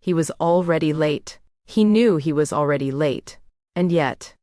he was already late. He knew he was already late. And yet,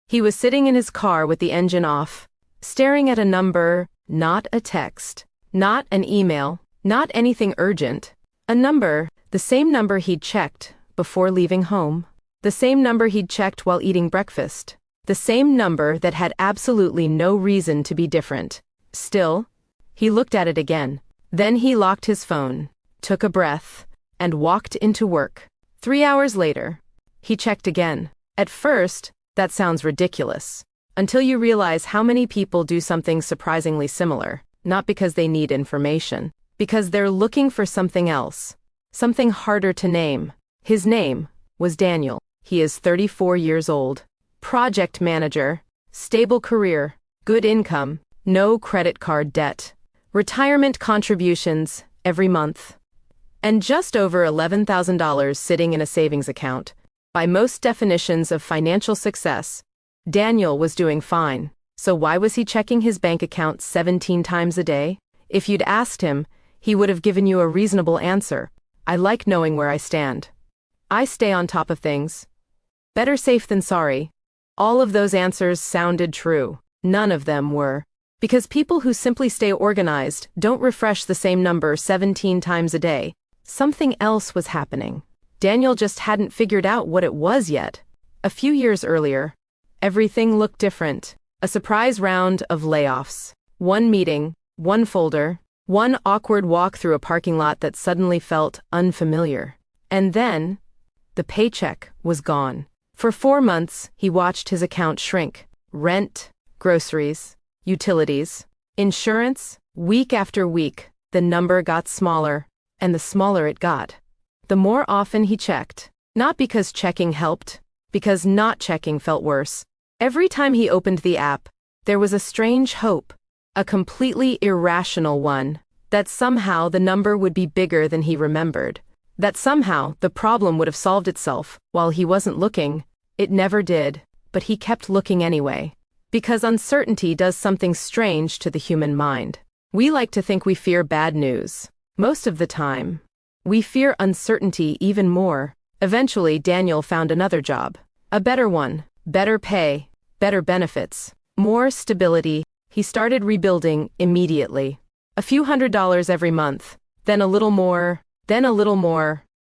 he was sitting in his car with the engine off, staring at a number, not a text, not an email, not anything urgent. A number, the same number he'd checked before leaving home. The same number he'd checked while eating breakfast. The same number that had absolutely no reason to be different. Still, he looked at it again. Then he locked his phone, took a breath, and walked into work. 3 hours later, he checked again. At first, that sounds ridiculous. Until you realize how many people do something surprisingly similar, not because they need information, because they're looking for something else, something harder to name. His name was Daniel. He is 34 years old, project manager, stable career, good income, no credit card debt, retirement contributions every month, and just over $11,000 sitting in a savings account. By most definitions of financial success, Daniel was doing fine. So why was he checking his bank account 17 times a day? If you'd asked him, he would have given you a reasonable answer. I like knowing where I stand. I stay on top of things. Better safe than sorry. All of those answers sounded true. None of them were. Because people who simply stay organized don't refresh the same number 17 times a day. Something else was happening. Daniel just hadn't figured out what it was yet. A few years earlier, everything looked different. A surprise round of layoffs. One meeting, one folder, one awkward walk through a parking lot that suddenly felt unfamiliar. And then, the paycheck was gone. For 4 months, he watched his account shrink. Rent, groceries, utilities, insurance. Week after week, the number got smaller, and the smaller it got, the more often he checked. Not because checking helped, because not checking felt worse. Every time he opened the app, there was a strange hope, a completely irrational one, that somehow the number would be bigger than he remembered, that somehow the problem would have solved itself while he wasn't looking. It never did, but he kept looking anyway. Because uncertainty does something strange to the human mind. We like to think we fear bad news. Most of the time, we fear uncertainty even more. Eventually, Daniel found another job. A better one, better pay, better benefits, more stability. He started rebuilding immediately. A few $100s every month, then a little more,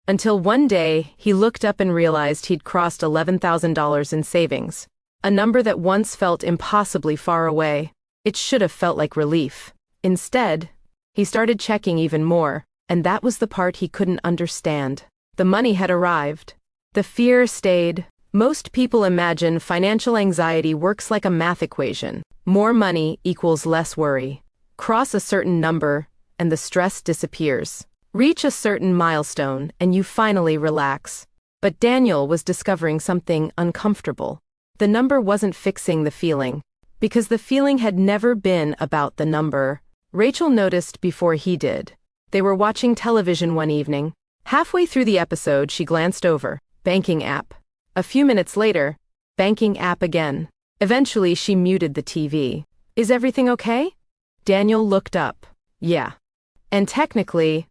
until one day he looked up and realized he'd crossed $11,000 in savings. A number that once felt impossibly far away. It should have felt like relief. Instead, he started checking even more, and that was the part he couldn't understand. The money had arrived. The fear stayed. Most people imagine financial anxiety works like a math equation. More money equals less worry. Cross a certain number, and the stress disappears. Reach a certain milestone, and you finally relax. But Daniel was discovering something uncomfortable. The number wasn't fixing the feeling, because the feeling had never been about the number. Rachel noticed before he did. They were watching television one evening. Halfway through the episode, she glanced over. Banking app. A few minutes later, banking app again. Eventually, she muted the TV. Is everything okay? Daniel looked up. Yeah. And technically,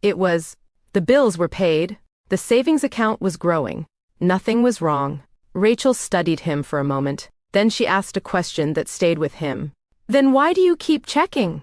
it was. The bills were paid. The savings account was growing. Nothing was wrong. Rachel studied him for a moment. Then she asked a question that stayed with him. Then why do you keep checking?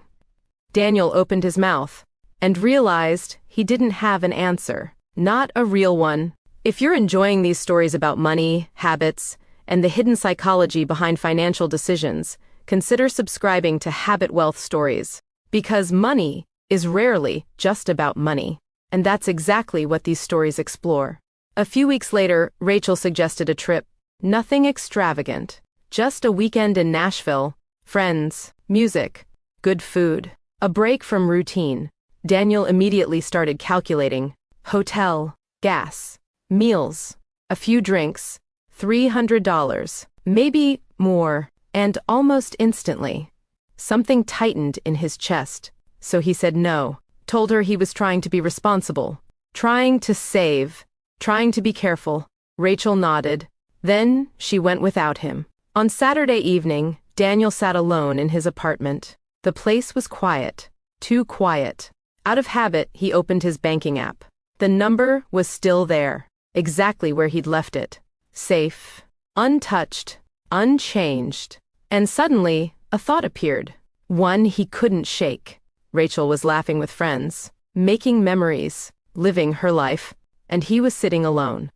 Daniel opened his mouth and realized he didn't have an answer. Not a real one. If you're enjoying these stories about money, habits, and the hidden psychology behind financial decisions, consider subscribing to Habit Wealth Stories. Because money is rarely just about money. And that's exactly what these stories explore. A few weeks later, Rachel suggested a trip. Nothing extravagant. Just a weekend in Nashville. Friends, music, good food. A break from routine. Daniel immediately started calculating. Hotel, gas, meals, a few drinks, $300, maybe more, and almost instantly, something tightened in his chest. So he said no, told her he was trying to be responsible, trying to save, trying to be careful. Rachel nodded. Then she went without him. On Saturday evening, Daniel sat alone in his apartment. The place was quiet, too quiet. Out of habit, he opened his banking app. The The number was still there, exactly where he'd left it. Safe, untouched, unchanged. And suddenly, a thought appeared. One he couldn't shake. Rachel was laughing with friends, making memories, living her life, and he was sitting alone.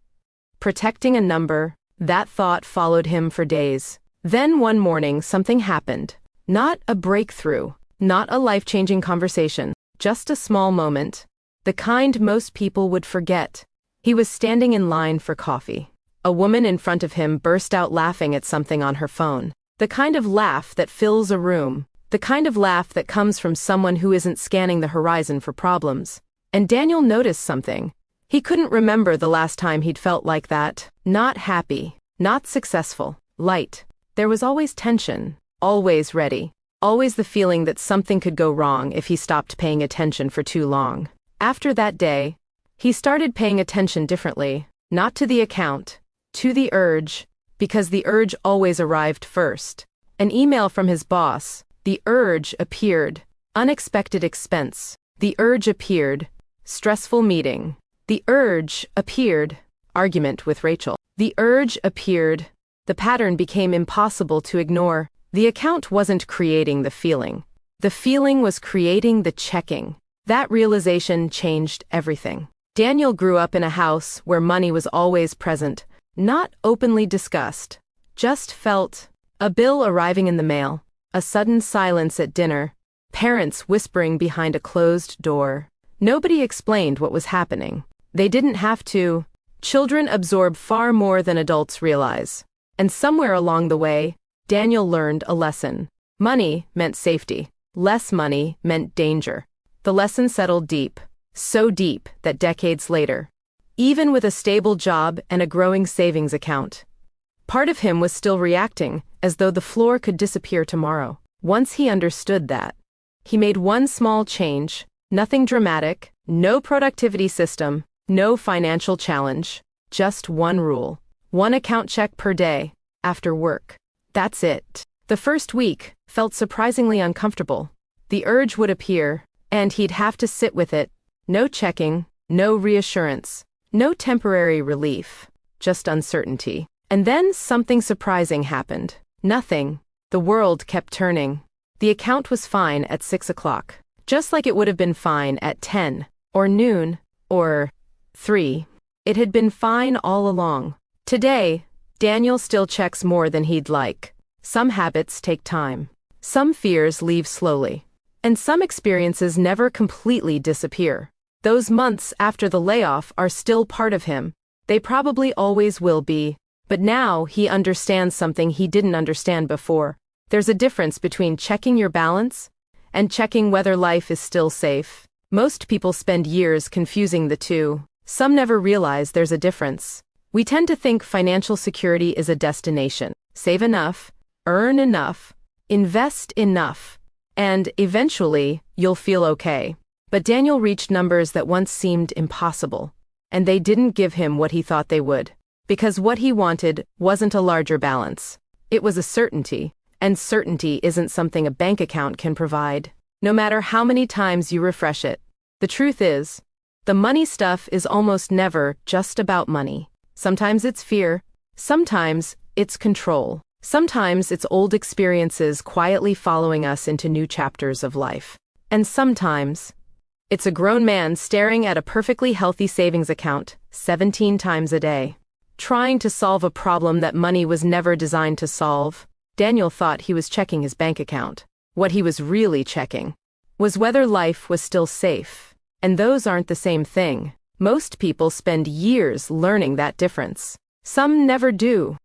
Protecting a number, that thought followed him for days. Then one morning something happened. Not a breakthrough, not a life-changing conversation, just a small moment. The kind most people would forget. He was standing in line for coffee. A woman in front of him burst out laughing at something on her phone. The kind of laugh that fills a room. The kind of laugh that comes from someone who isn't scanning the horizon for problems. And Daniel noticed something. He couldn't remember the last time he'd felt like that. Not happy, not successful, light. There was always tension, always ready. Always the feeling that something could go wrong if he stopped paying attention for too long. After that day, he started paying attention differently, not to the account, to the urge, because the urge always arrived first. An email from his boss, the urge appeared, unexpected expense. The urge appeared, stressful meeting. The urge appeared, argument with Rachel. The urge appeared, the pattern became impossible to ignore. The account wasn't creating the feeling. The feeling was creating the checking. That realization changed everything. Daniel grew up in a house where money was always present, not openly discussed, just felt. A bill arriving in the mail, a sudden silence at dinner, parents whispering behind a closed door. Nobody explained what was happening. They didn't have to. Children absorb far more than adults realize. And somewhere along the way, Daniel learned a lesson. Money meant safety. Less money meant danger. The lesson settled deep, so deep that decades later, even with a stable job and a growing savings account, part of him was still reacting, as though the floor could disappear tomorrow. Once he understood that, he made one small change, nothing dramatic, no productivity system, no financial challenge, just one rule. One account check per day, after work. That's it. The first week felt surprisingly uncomfortable. The urge would appear, and he'd have to sit with it. No checking, no reassurance, no temporary relief, just uncertainty. And then something surprising happened. Nothing. The world kept turning. The account was fine at 6 o'clock, just like it would have been fine at 10, or noon, or 3. It had been fine all along. Today, Daniel still checks more than he'd like. Some habits take time. Some fears leave slowly. And some experiences never completely disappear. Those months after the layoff are still part of him. They probably always will be. But now he understands something he didn't understand before. There's a difference between checking your balance and checking whether life is still safe. Most people spend years confusing the two. Some never realize there's a difference. We tend to think financial security is a destination. Save enough, earn enough, invest enough, and eventually you'll feel okay. But Daniel reached numbers that once seemed impossible, and they didn't give him what he thought they would. Because what he wanted wasn't a larger balance. It was a certainty, and certainty isn't something a bank account can provide, no matter how many times you refresh it. The truth is, the money stuff is almost never just about money. Sometimes it's fear, sometimes it's control, sometimes it's old experiences quietly following us into new chapters of life. And sometimes it's a grown man staring at a perfectly healthy savings account 17 times a day, trying to solve a problem that money was never designed to solve. Daniel thought he was checking his bank account. What he was really checking was whether life was still safe. And those aren't the same thing. Most people spend years learning that difference. Some never do.